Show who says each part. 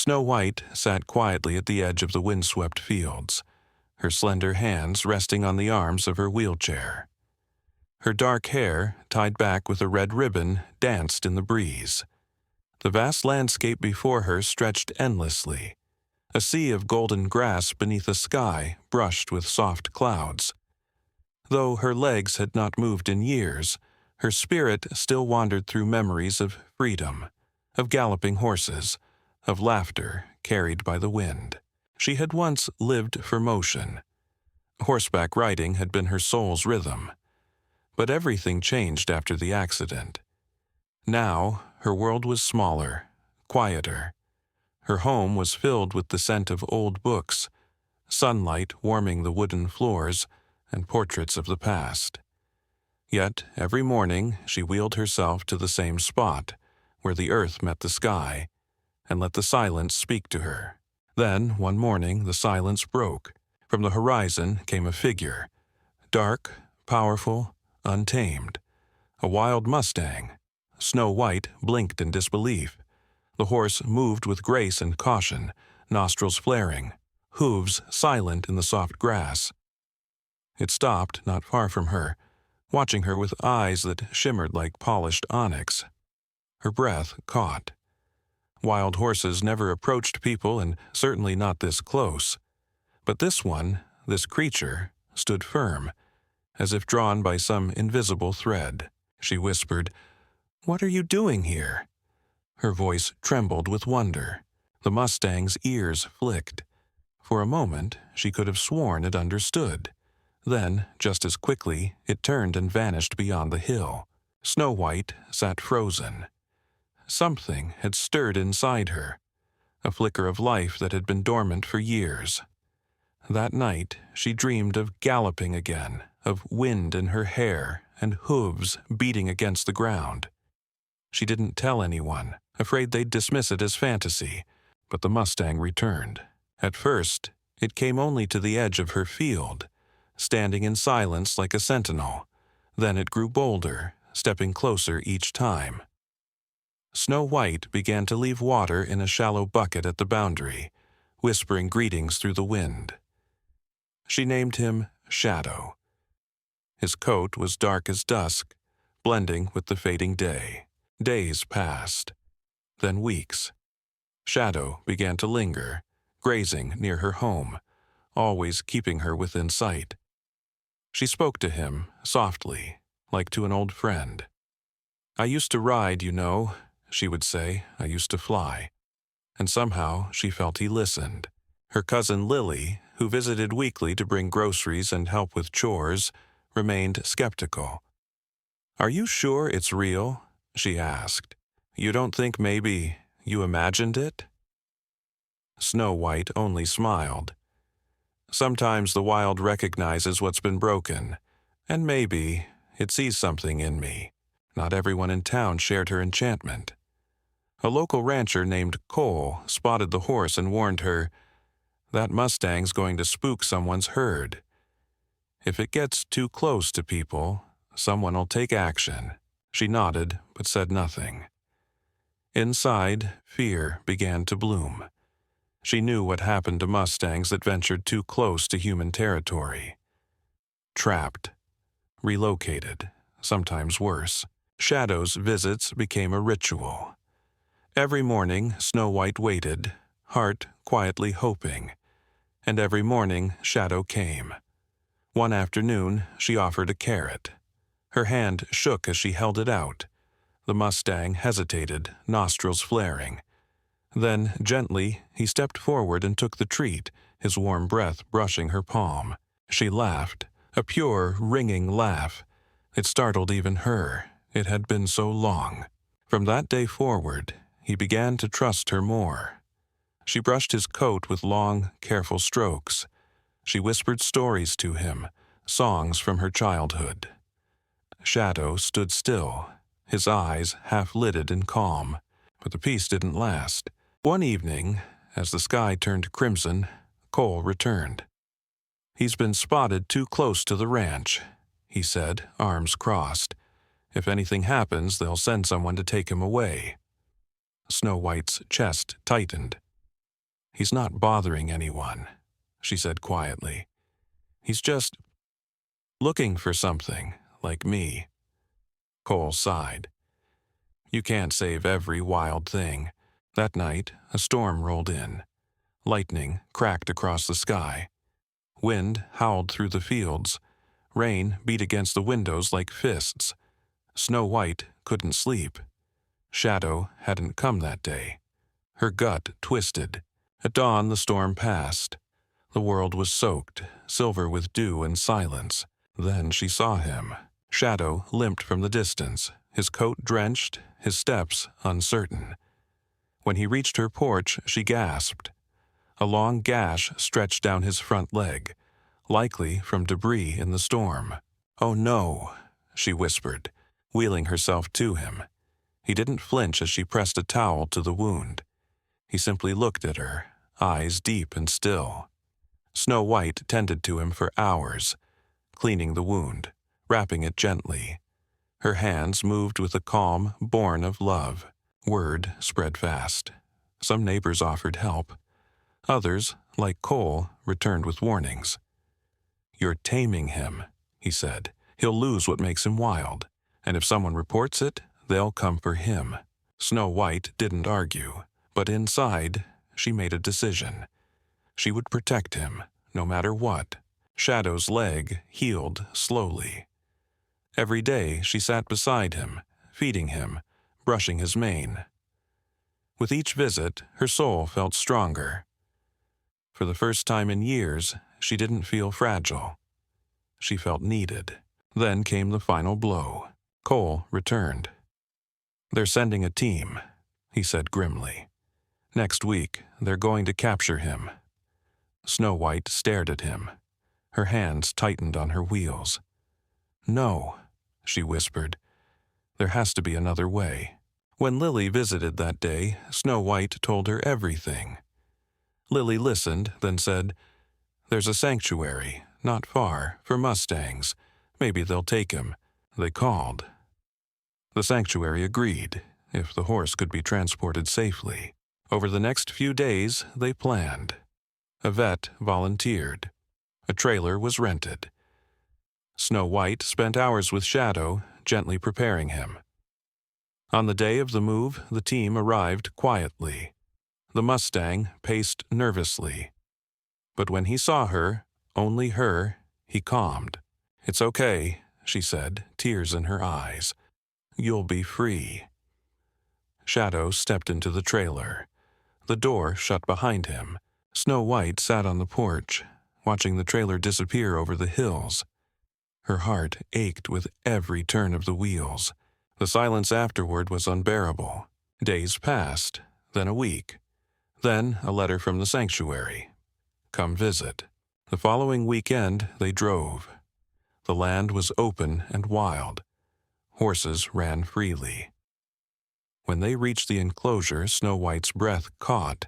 Speaker 1: Snow White sat quietly at the edge of the windswept fields, her slender hands resting on the arms of her wheelchair. Her dark hair, tied back with a red ribbon, danced in the breeze. The vast landscape before her stretched endlessly, a sea of golden grass beneath a sky brushed with soft clouds. Though her legs had not moved in years, her spirit still wandered through memories of freedom, of galloping horses, of laughter carried by the wind. She had once lived for motion. Horseback riding had been her soul's rhythm. But everything changed after the accident. Now, her world was smaller, quieter. Her home was filled with the scent of old books, sunlight warming the wooden floors, and portraits of the past. Yet, every morning, she wheeled herself to the same spot, where the earth met the sky, and let the silence speak to her. Then, one morning, the silence broke. From the horizon came a figure, dark, powerful, untamed. A wild Mustang. Snow White blinked in disbelief. The horse moved with grace and caution, nostrils flaring, hooves silent in the soft grass. It stopped not far from her, watching her with eyes that shimmered like polished onyx. Her breath caught. Wild horses never approached people, and certainly not this close. But this one, this creature, stood firm, as if drawn by some invisible thread. She whispered, "What are you doing here?" Her voice trembled with wonder. The Mustang's ears flicked. For a moment, she could have sworn it understood. Then, just as quickly, it turned and vanished beyond the hill. Snow White sat frozen. Something had stirred inside her, a flicker of life that had been dormant for years. That night, she dreamed of galloping again, of wind in her hair and hooves beating against the ground. She didn't tell anyone, afraid they'd dismiss it as fantasy, but the Mustang returned. At first, it came only to the edge of her field, standing in silence like a sentinel. Then it grew bolder, stepping closer each time. Snow White began to leave water in a shallow bucket at the boundary, whispering greetings through the wind. She named him Shadow. His coat was dark as dusk, blending with the fading day. Days passed, then weeks. Shadow began to linger, grazing near her home, always keeping her within sight. She spoke to him, softly, like to an old friend. "I used to ride, you know," she would say. "I used to fly." And somehow she felt he listened. Her cousin Lily, who visited weekly to bring groceries and help with chores, remained skeptical. "Are you sure it's real?" she asked. "You don't think maybe you imagined it?" Snow White only smiled. "Sometimes the wild recognizes what's been broken, and maybe it sees something in me." Not everyone in town shared her enchantment. A local rancher named Cole spotted the horse and warned her, "That Mustang's going to spook someone's herd. If it gets too close to people, someone'll take action." She nodded, but said nothing. Inside, fear began to bloom. She knew what happened to Mustangs that ventured too close to human territory. Trapped, relocated, sometimes worse. Shadow's visits became a ritual. Every morning, Snow White waited, heart quietly hoping. And every morning, Shadow came. One afternoon, she offered a carrot. Her hand shook as she held it out. The Mustang hesitated, nostrils flaring. Then, gently, he stepped forward and took the treat, his warm breath brushing her palm. She laughed, a pure, ringing laugh. It startled even her. It had been so long. From that day forward, he began to trust her more. She brushed his coat with long, careful strokes. She whispered stories to him, songs from her childhood. Shadow stood still, his eyes half-lidded and calm, but the peace didn't last. One evening, as the sky turned crimson, Cole returned. "He's been spotted too close to the ranch," he said, arms crossed. "If anything happens, they'll send someone to take him away." Snow White's chest tightened. "He's not bothering anyone," she said quietly. "He's just looking for something, like me." Cole sighed. "You can't save every wild thing." That night, a storm rolled in. Lightning cracked across the sky. Wind howled through the fields. Rain beat against the windows like fists. Snow White couldn't sleep. Shadow hadn't come that day. Her gut twisted. At dawn, the storm passed. The world was soaked, silver with dew and silence. Then she saw him. Shadow limped from the distance, his coat drenched, his steps uncertain. When he reached her porch, she gasped. A long gash stretched down his front leg, likely from debris in the storm. "Oh no," she whispered, wheeling herself to him. He didn't flinch as she pressed a towel to the wound. He simply looked at her, eyes deep and still. Snow White tended to him for hours, cleaning the wound, wrapping it gently. Her hands moved with a calm born of love. Word spread fast. Some neighbors offered help. Others, like Cole, returned with warnings. "You're taming him," he said. "He'll lose what makes him wild. And if someone reports it, they'll come for him." Snow White didn't argue, but inside, she made a decision. She would protect him, no matter what. Shadow's leg healed slowly. Every day she sat beside him, feeding him, brushing his mane. With each visit, her soul felt stronger. For the first time in years, she didn't feel fragile. She felt needed. Then came the final blow. Cole returned. "They're sending a team," he said grimly. "Next week, they're going to capture him." Snow White stared at him. Her hands tightened on her wheels. "No," she whispered. "There has to be another way." When Lily visited that day, Snow White told her everything. Lily listened, then said, "There's a sanctuary, not far, for Mustangs. Maybe they'll take him." They called. The sanctuary agreed, if the horse could be transported safely. Over the next few days, they planned. A vet volunteered. A trailer was rented. Snow White spent hours with Shadow, gently preparing him. On the day of the move, the team arrived quietly. The Mustang paced nervously. But when he saw her, only her, he calmed. "It's okay," she said, tears in her eyes. "You'll be free." Shadow stepped into the trailer. The door shut behind him. Snow White sat on the porch, watching the trailer disappear over the hills. Her heart ached with every turn of the wheels. The silence afterward was unbearable. Days passed, then a week. Then a letter from the sanctuary. "Come visit." The following weekend they drove. The land was open and wild. Horses ran freely. When they reached the enclosure, Snow White's breath caught.